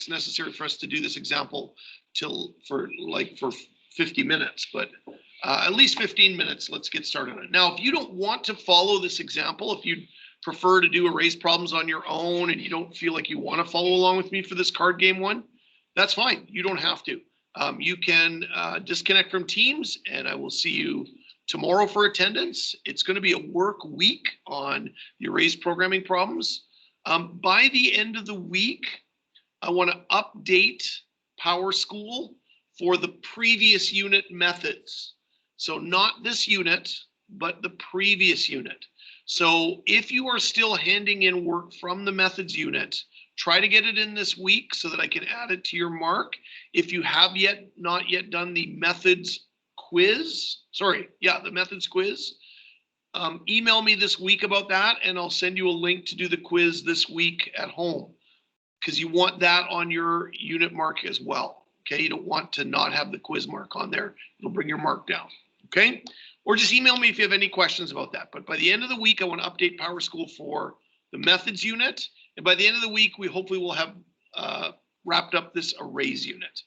necessary for us to do this example for 50 minutes, but at least 15 minutes, let's get started on it. Now, if you don't want to follow this example, if you prefer to do arrays problems on your own and you don't feel like you want to follow along with me for this card game one, that's fine. You don't have to. You can disconnect from Teams, and I will see you tomorrow for attendance. It's going to be a work week on the arrays programming problems. By the end of the week, I want to update PowerSchool for the previous unit methods. So not this unit, but the previous unit. So if you are still handing in work from the methods unit, try to get it in this week so that I can add it to your mark. If you have not yet done the methods quiz, the methods quiz, email me this week about that and I'll send you a link to do the quiz this week at home, because you want that on your unit mark as well. Okay, you don't want to not have the quiz mark on there. It'll bring your mark down. Okay, or just email me if you have any questions about that. But by the end of the week, I want to update PowerSchool for the methods unit. And by the end of the week, we hopefully will have wrapped up this arrays unit.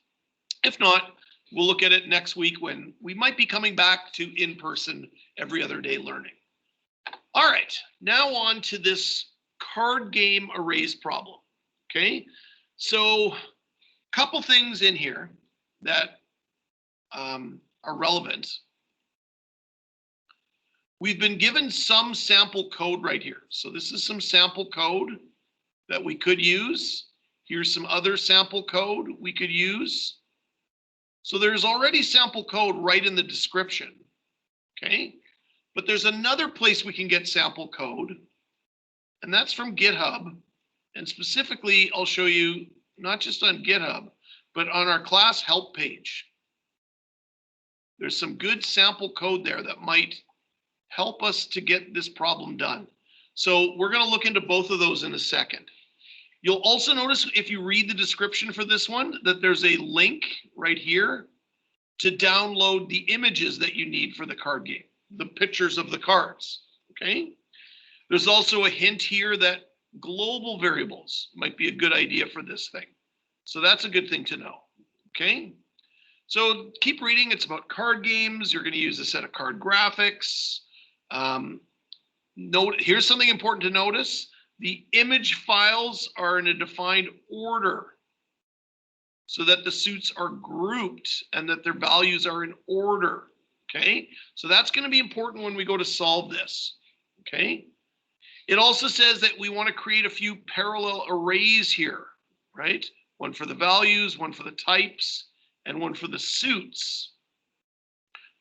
If not, we'll look at it next week when we might be coming back to in-person every other day learning. All right, now on to this card game arrays problem. Okay, so a couple things in here that are relevant. We've been given some sample code right here. So this is some sample code that we could use. Here's some other sample code we could use. So there's already sample code right in the description, okay? But there's another place we can get sample code, and that's from GitHub. And specifically, I'll show you not just on GitHub, but on our class help page. There's some good sample code there that might help us to get this problem done. So we're going to look into both of those in a second. You'll also notice if you read the description for this one that there's a link right here to download the images that you need for the card game, the pictures of the cards, okay? There's also a hint here that global variables might be a good idea for this thing. So that's a good thing to know, okay? So keep reading. It's about card games. You're going to use a set of card graphics. Here's something important to notice. The image files are in a defined order so that the suits are grouped and that their values are in order, okay? So that's going to be important when we go to solve this, okay? It also says that we want to create a few parallel arrays here, right? One for the values, one for the types, and one for the suits,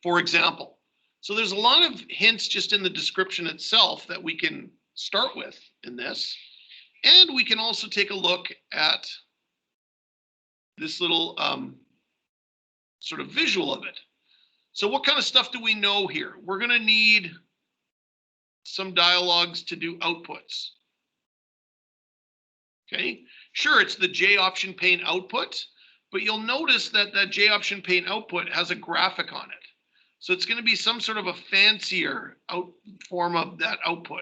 for example. So there's a lot of hints just in the description itself that we can start with in this. And we can also take a look at this little sort of visual of it. So what kind of stuff do we know here? We're going to need some dialogues to do outputs. Okay, sure, it's the J option pane output, but you'll notice that that J option pane output has a graphic on it. So it's going to be some sort of a fancier form of that output.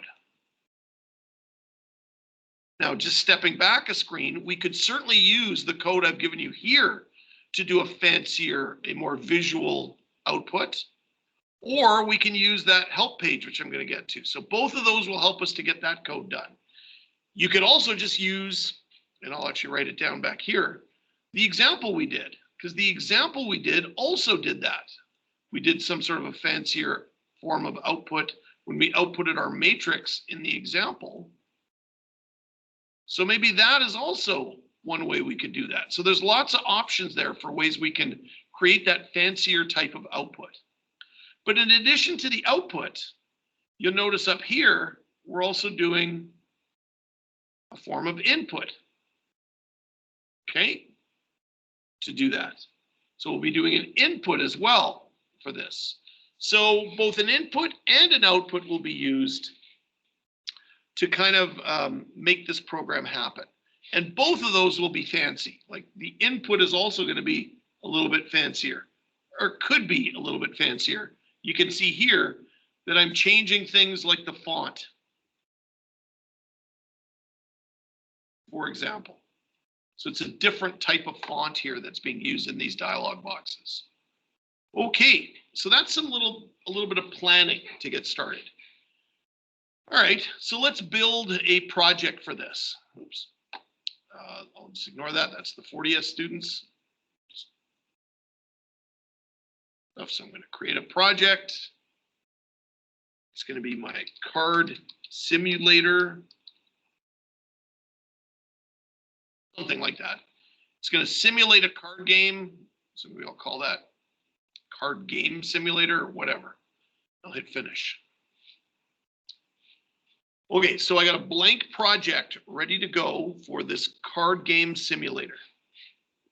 Now, just stepping back a screen, we could certainly use the code I've given you here to do a fancier, a more visual output, or we can use that help page, which I'm going to get to. So both of those will help us to get that code done. You could also just use, and I'll actually write it down back here, the example we did, because the example we did also did that. We did some sort of a fancier form of output when we outputted our matrix in the example. So maybe that is also one way we could do that. So there's lots of options there for ways we can create that fancier type of output. But in addition to the output, you'll notice up here, we're also doing a form of input, okay, to do that. So we'll be doing an input as well for this. So both an input and an output will be used to kind of make this program happen. And both of those will be fancy. Like the input is also going to be a little bit fancier, or could be a little bit fancier. You can see here that I'm changing things like the font, for example. So it's a different type of font here that's being used in these dialog boxes. Okay, so that's a little bit of planning to get started. All right, so let's build a project for this. Oops. I'll just ignore that. That's the 40S students. So I'm going to create a project. It's going to be my card simulator. Something like that. It's going to simulate a card game. So maybe I'll call that card game simulator or whatever. I'll hit finish. Okay, so I got a blank project ready to go for this card game simulator.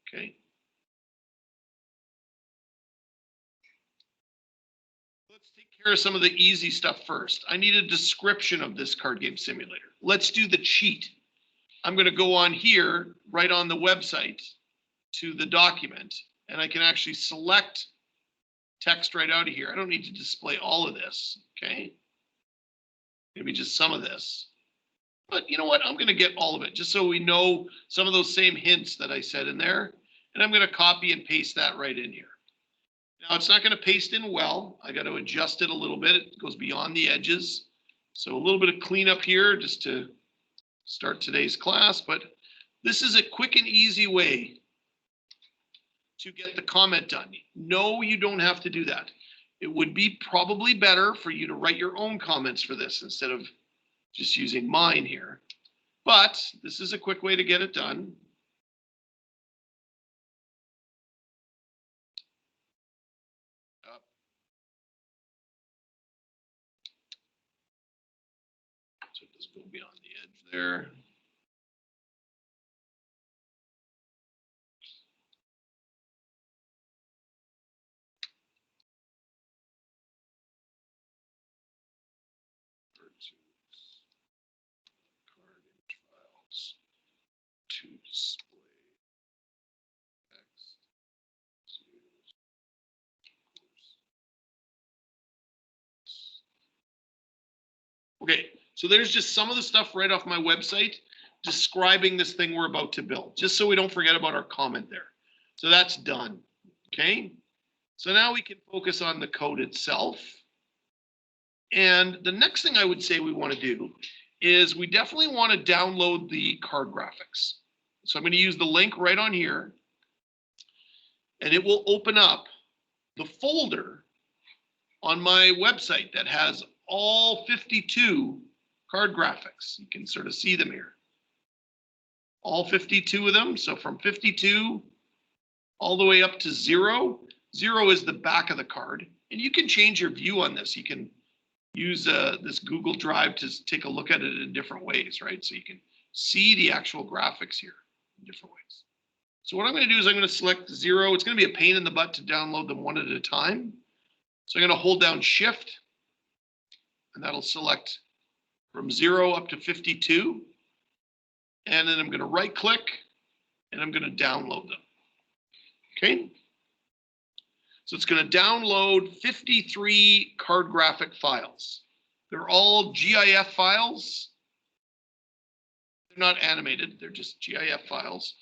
Okay. Let's take care of some of the easy stuff first. I need a description of this card game simulator. Let's do the cheat. I'm going to go on here, right on the website, to the document, and I can actually select text right out of here. I don't need to display all of this, okay? Maybe just some of this. But you know what? I'm going to get all of it, just so we know some of those same hints that I said in there. And I'm going to copy and paste that right in here. Now, it's not going to paste in well. I got to adjust it a little bit. It goes beyond the edges. So a little bit of cleanup here just to start today's class. But this is a quick and easy way to get the comment done. No, you don't have to do that. It would be probably better for you to write your own comments for this instead of just using mine here. But this is a quick way to get it done. So it doesn't go beyond the edge there. Card image files to display text. Okay, so there's just some of the stuff right off my website describing this thing we're about to build, just so we don't forget about our comment there. So that's done, okay? So now we can focus on the code itself. And the next thing I would say we want to do is we definitely want to download the card graphics. So I'm going to use the link right on here, and it will open up the folder on my website that has all 52 card graphics. You can sort of see them here. All 52 of them. So from 52 all the way up to 0. 0 is the back of the card. And you can change your view on this. You can use this Google Drive to take a look at it in different ways, right? So you can see the actual graphics here in different ways. So what I'm going to do is I'm going to select 0. It's going to be a pain in the butt to download them one at a time. So I'm going to hold down Shift, and that'll select from 0 up to 52. And then I'm going to right click, and I'm going to download them. Okay. So it's going to download 53 card graphic files. They're all GIF files. They're not animated, they're just GIF files.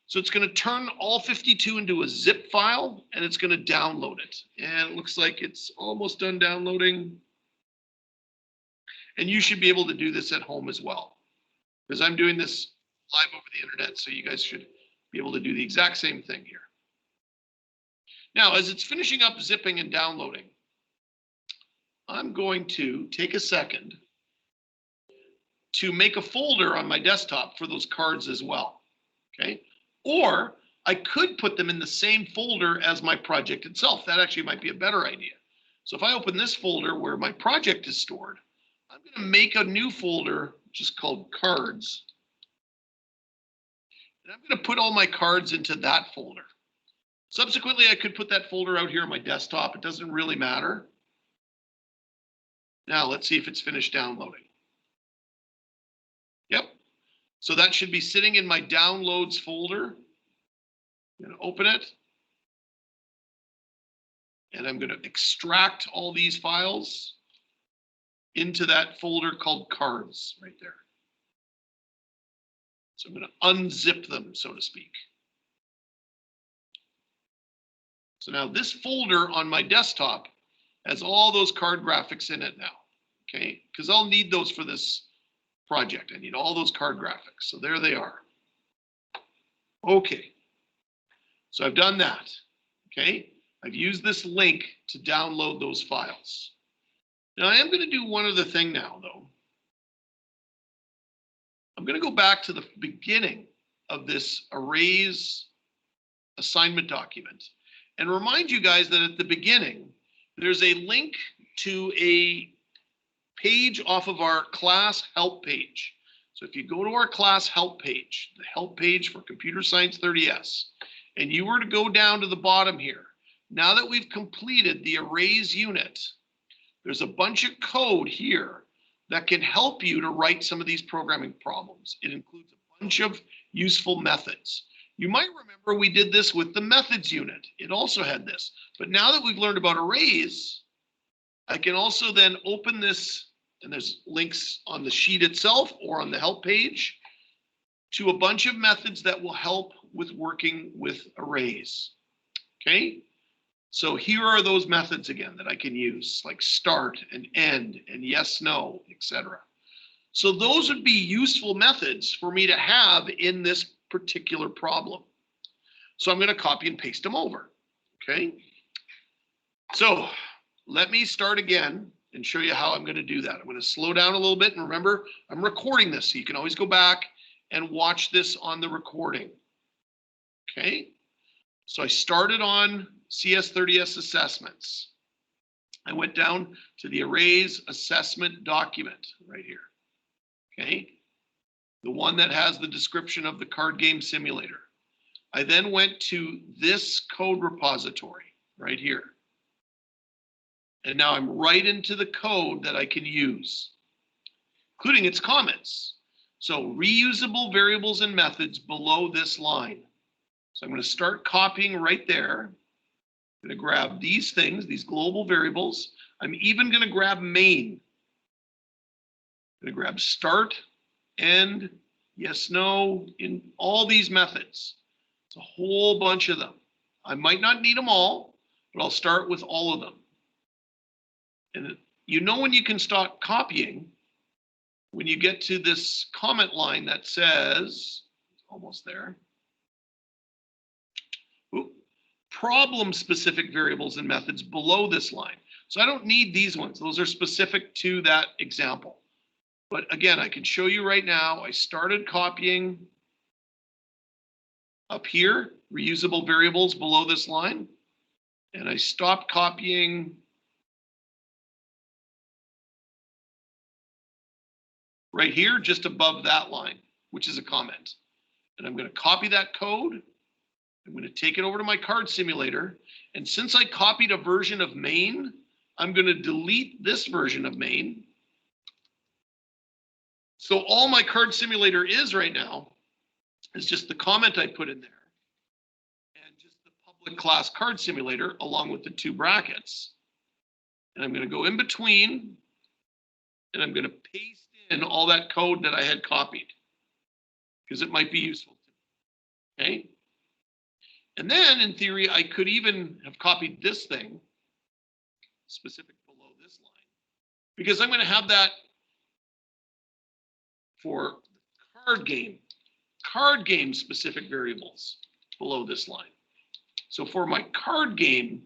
So it's going to turn all 52 into a zip file, and it's going to download it. And it looks like it's almost done downloading. And you should be able to do this at home as well, because I'm doing this live over the internet, so you guys should be able to do the exact same thing here. Now, as it's finishing up zipping and downloading, I'm going to take a second to make a folder on my desktop for those cards as well, okay? Or I could put them in the same folder as my project itself. That actually might be a better idea. So if I open this folder where my project is stored, I'm going to make a new folder just called cards. And I'm going to put all my cards into that folder. Subsequently, I could put that folder out here on my desktop. It doesn't really matter. Now let's see if it's finished downloading. Yep. So that should be sitting in my downloads folder. I'm going to open it. And I'm going to extract all these files into that folder called cards right there. So I'm going to unzip them, so to speak. So now this folder on my desktop has all those card graphics in it now, okay? Because I'll need those for this project. I need all those card graphics. So there they are. Okay. So I've done that, okay? I've used this link to download those files. Now I am going to do one other thing now, though. I'm going to go back to the beginning of this arrays assignment document and remind you guys that at the beginning, there's a link to a page off of our class help page. So if you go to our class help page, the help page for Computer Science 30S, and you were to go down to the bottom here, now that we've completed the arrays unit, there's a bunch of code here that can help you to write some of these programming problems. It includes a bunch of useful methods. You might remember we did this with the methods unit. It also had this. But now that we've learned about arrays, I can also then open this, and there's links on the sheet itself or on the help page to a bunch of methods that will help with working with arrays. Okay? So here are those methods again that I can use, like start and end and yes, no, etc. So those would be useful methods for me to have in this particular problem. So I'm going to copy and paste them over. Okay. So let me start again and show you how I'm going to do that. I'm going to slow down a little bit, and remember, I'm recording this, so you can always go back and watch this on the recording. Okay. So I started on CS30S assessments. I went down to the arrays assessment document right here. Okay. The one that has the description of the card game simulator. I then went to this code repository right here. And now I'm right into the code that I can use, including its comments. So reusable variables and methods below this line. So I'm going to start copying right there. I'm going to grab these things, these global variables. I'm even going to grab main. I'm going to grab start, end, yes, no, in all these methods. It's a whole bunch of them. I might not need them all, but I'll start with all of them. And you know when you can stop copying, when you get to this comment line that says, almost there, problem-specific variables and methods below this line. So I don't need these ones. Those are specific to that example. But again, I can show you right now, I started copying up here, reusable variables below this line, and I stopped copying right here, just above that line, which is a comment. And I'm going to copy that code. I'm going to take it over to my card simulator. And since I copied a version of main, I'm going to delete this version of main. So all my card simulator is right now is just the comment I put in there and just the public class card simulator along with the two brackets. And I'm going to go in between and I'm going to paste in all that code that I had copied because it might be useful to me. Okay. And then in theory, I could even have copied this thing specific below this line because I'm going to have that for card game specific variables below this line. So for my card game,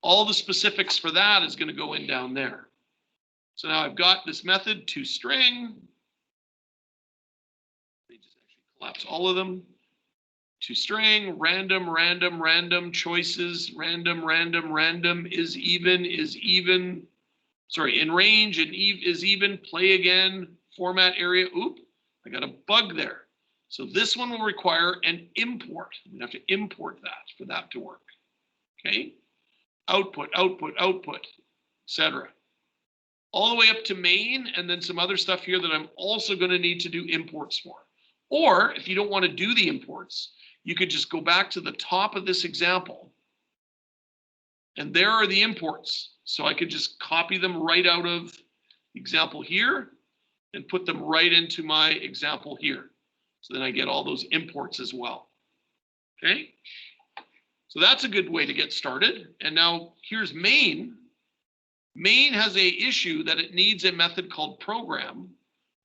all the specifics for that is going to go in down there. So now I've got this method toString. Let me just actually collapse all of them. ToString, random, random, random, choices, random, random, random, is even, sorry, in range and is even, play again, format area. Oop, I got a bug there. So this one will require an import. We have to import that for that to work. Okay, output, output, output, etc. All the way up to main, and then some other stuff here that I'm also going to need to do imports for. Or if you don't want to do the imports, you could just go back to the top of this example. And there are the imports. So I could just copy them right out of the example here and put them right into my example here. So then I get all those imports as well. Okay. So that's a good way to get started. And now here's main. Main has a issue that it needs a method called program.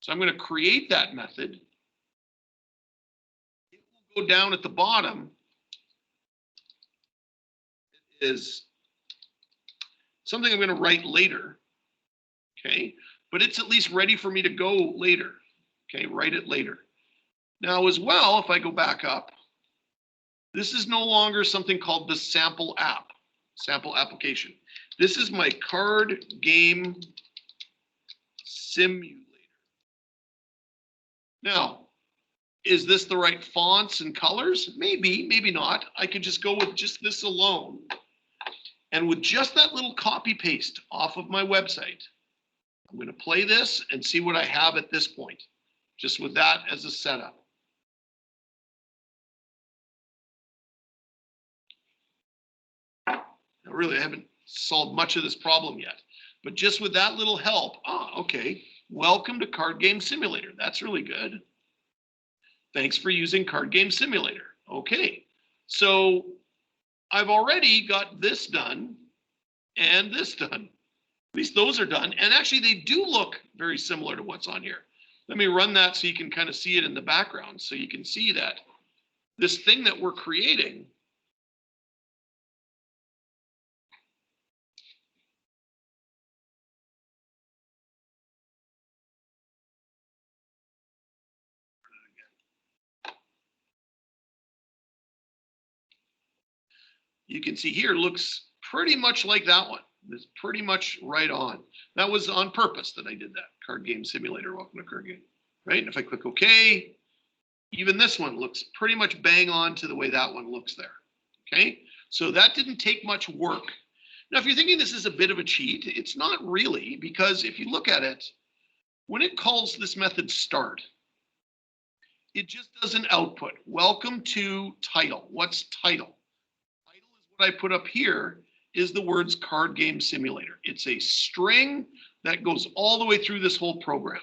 So I'm going to create that method. It will go down at the bottom. It is something I'm going to write later. Okay. But it's at least ready for me to go later. Okay. Write it later. Now as well, if I go back up, this is no longer something called the sample app, sample application. This is my card game simulator. Now, is this the right fonts and colors? Maybe, maybe not. I could just go with just this alone. And with just that little copy paste off of my website, I'm going to play this and see what I have at this point, just with that as a setup. Now, really, I haven't solved much of this problem yet, but just with that little help, okay, welcome to Card Game Simulator. That's really good. Thanks for using Card Game Simulator. Okay, so I've already got this done and this done. At least those are done. And actually, they do look very similar to what's on here. Let me run that so you can kind of see it in the background. So you can see that this thing that we're creating you can see here looks pretty much like that one. It's pretty much right on. That was on purpose that I did that. Card Game Simulator, welcome to Card Game. Right, and if I click OK, even this one looks pretty much bang on to the way that one looks there. Okay, so that didn't take much work. Now, if you're thinking this is a bit of a cheat, it's not really, because if you look at it, when it calls this method start, it just does an output. Welcome to title. What's title? Title is what I put up here is the words Card Game Simulator. It's a string that goes all the way through this whole program.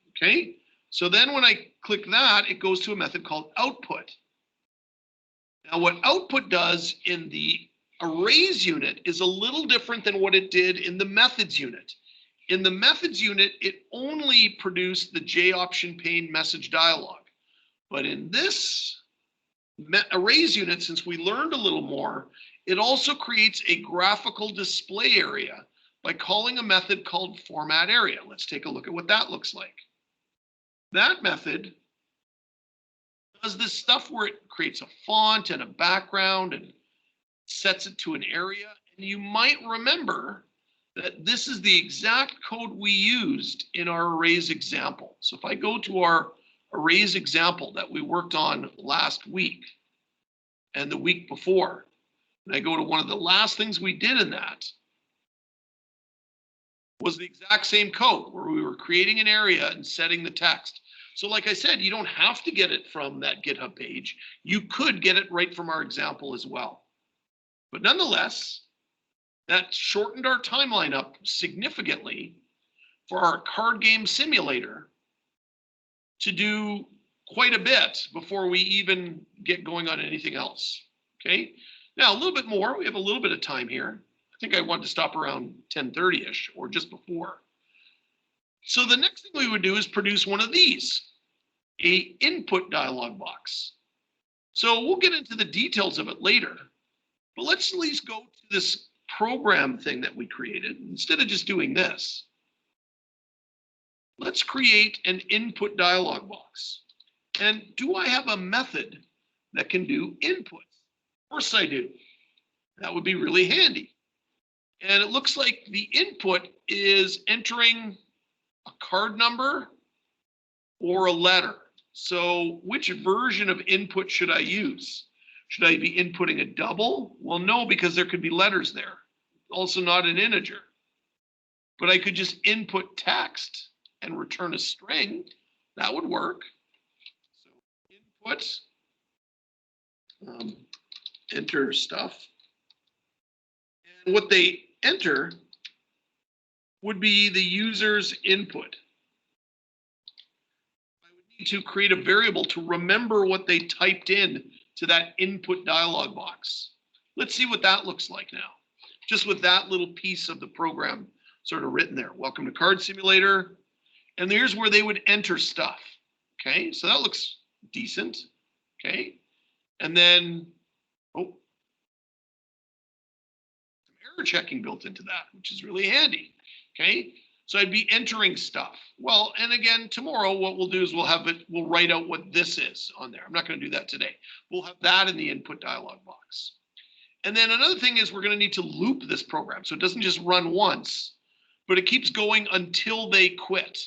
Okay, so then when I click that, it goes to a method called output. Now what output does in the arrays unit is a little different than what it did in the methods unit. In the methods unit, it only produced the J option pane message dialog. But in this arrays unit, since we learned a little more, it also creates a graphical display area by calling a method called format area. Let's take a look at what that looks like. That method does this stuff where it creates a font and a background and sets it to an area. And you might remember that this is the exact code we used in our arrays example. So if I go to our arrays example that we worked on last week and the week before, and I go to one of the last things we did in that, was the exact same code where we were creating an area and setting the text. So like I said, you don't have to get it from that GitHub page. You could get it right from our example as well. But nonetheless, that shortened our timeline up significantly for our card game simulator to do quite a bit before we even get going on anything else. Okay, now a little bit more. We have a little bit of time here. I think I want to stop around 10:30-ish or just before. So the next thing we would do is produce one of these, a input dialog box. So we'll get into the details of it later, but let's at least go to this program thing that we created. Instead of just doing this, let's create an input dialog box. And do I have a method that can do inputs? Of course I do. That would be really handy. And it looks like the input is entering a card number or a letter. So which version of input should I use? Should I be inputting a double? Well, no, because there could be letters there. Also not an integer. But I could just input text and return a string. That would work. So input, enter stuff. And what they enter would be the user's input. I would to create a variable to remember what they typed in to that input dialog box. Let's see what that looks like now, just with that little piece of the program sort of written there. Welcome to Card Simulator. And there's where they would enter stuff. Okay, so that looks decent. Okay, and then, oh, some error checking built into that, which is really handy. Okay, so I'd be entering stuff. Well, and again, tomorrow what we'll do is we'll write out what this is on there. I'm not going to do that today. We'll have that in the input dialog box. And then another thing is we're going to need to loop this program. So it doesn't just run once, but it keeps going until they quit.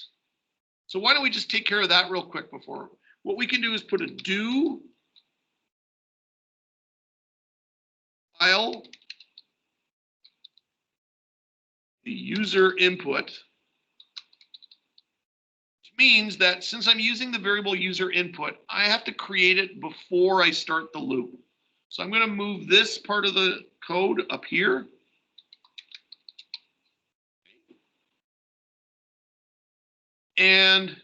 So why don't we just take care of that real quick before. What we can do is put a do file the user input, which means that since I'm using the variable user input, I have to create it before I start the loop. So I'm going to move this part of the code up here. And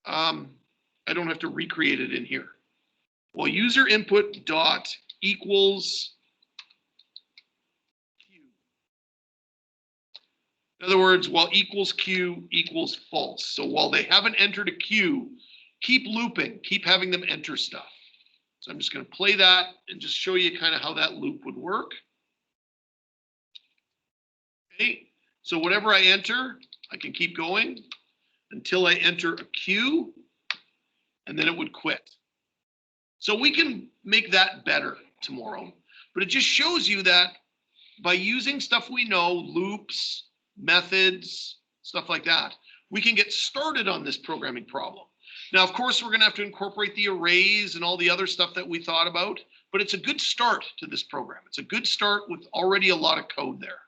I don't have to recreate it in here. Well, user input dot equals Q. In other words, while equals Q equals false. So while they haven't entered a Q, keep looping, keep having them enter stuff. So I'm just going to play that and just show you kind of how that loop would work. Okay, so whatever I enter, I can keep going until I enter a Q, and then it would quit. So we can make that better tomorrow, but it just shows you that by using stuff we know, loops, methods, stuff like that, we can get started on this programming problem. Now, of course, we're going to have to incorporate the arrays and all the other stuff that we thought about, but it's a good start to this program. It's a good start with already a lot of code there.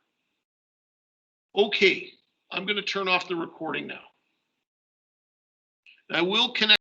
Okay, I'm going to turn off the recording now. I will connect